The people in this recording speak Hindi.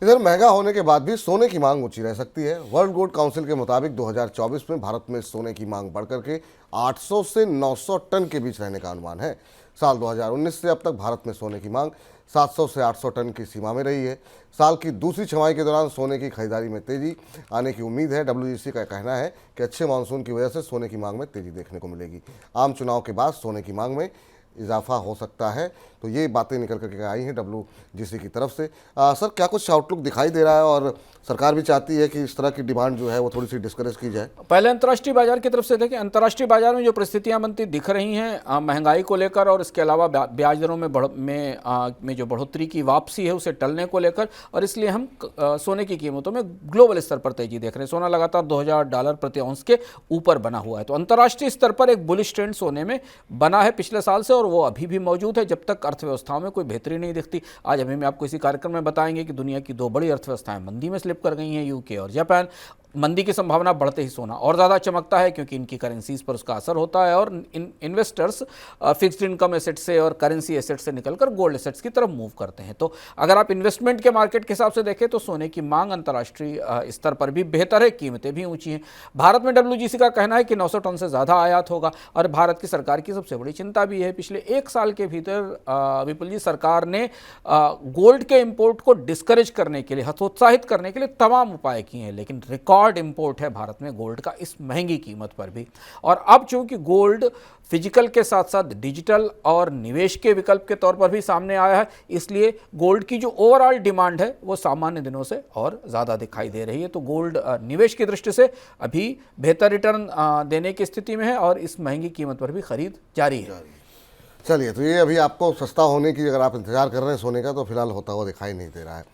इधर महंगा होने के बाद भी सोने की मांग ऊंची रह सकती है। वर्ल्ड गोल्ड काउंसिल के मुताबिक 2024 में भारत में सोने की मांग बढ़कर के 800 से 900 टन के बीच रहने का अनुमान है। साल 2019 से अब तक भारत में सोने की मांग 700 से 800 टन की सीमा में रही है। साल की दूसरी छमाही के दौरान सोने की खरीदारी में तेजी आने की उम्मीद है। डब्ल्यूजीसी का कहना है कि अच्छे मानसून की वजह से सोने की मांग में तेजी देखने को मिलेगी। आम चुनाव के बाद सोने की मांग में इजाफा हो सकता है। तो ये बातें निकल करके आई हैं डब्ल्यूजीसी की तरफ से। सर, क्या कुछ आउटलुक दिखाई दे रहा है और सरकार भी चाहती है कि इस तरह की डिमांड जो है वो थोड़ी सी डिस्करेज की जाए? पहले अंतर्राष्ट्रीय बाजार की तरफ से देखें, अंतर्राष्ट्रीय बाजार में जो परिस्थितियां बनती दिख रही हैं महंगाई को लेकर और इसके अलावा ब्याज दरों में जो बढ़ोतरी की वापसी है उसे टलने को लेकर, और इसलिए हम सोने की कीमतों में ग्लोबल स्तर पर तेजी देख रहे हैं। सोना लगातार $2000 प्रति औंस के ऊपर बना हुआ है। तो अंतर्राष्ट्रीय स्तर पर एक बुलिश ट्रेंड सोने में बना है पिछले साल से, और वो अभी भी मौजूद है जब तक अर्थव्यवस्थाओं में कोई बेहतरी नहीं दिखती। आज अभी मैं आपको इसी कार्यक्रम में बताएंगे कि दुनिया की दो बड़ी अर्थव्यवस्थाएं मंदी में स्लिप कर गई हैं, यूके और जापान। मंदी की संभावना बढ़ते ही सोना और ज़्यादा चमकता है, क्योंकि इनकी करेंसीज पर उसका असर होता है, और इन्वेस्टर्स फिक्स्ड इनकम एसेट से और करेंसी एसेट से निकलकर गोल्ड एसेट्स की तरफ मूव करते हैं। तो अगर आप इन्वेस्टमेंट के मार्केट के हिसाब से देखें तो सोने की मांग अंतर्राष्ट्रीय स्तर पर भी बेहतर है, कीमतें भी ऊंची हैं। भारत में डब्ल्यूजीसी का कहना है कि 900 टन से ज़्यादा आयात होगा, और भारत की सरकार की सबसे बड़ी चिंता भी है। पिछले एक साल के भीतर विपुल जी, सरकार ने गोल्ड के इंपोर्ट को डिस्करेज करने के लिए, हतोत्साहित करने के लिए तमाम उपाय किए हैं, लेकिन रिकॉर्ड इंपोर्ट है भारत में गोल्ड का इस महंगी कीमत पर भी। और अब चूंकि गोल्ड फिजिकल के साथ साथ डिजिटल और निवेश के विकल्प के तौर पर भी सामने आया है, इसलिए गोल्ड की जो ओवरऑल डिमांड है वो सामान्य दिनों से और ज़्यादा दिखाई दे रही है। तो गोल्ड निवेश की दृष्टि से अभी बेहतर रिटर्न देने की स्थिति में है, और इस महंगी कीमत पर भी खरीद जारी है। चलिए, तो ये अभी आपको सस्ता होने की अगर आप इंतजार कर रहे हैं सोने का, तो फिलहाल होता हुआ दिखाई नहीं दे रहा है।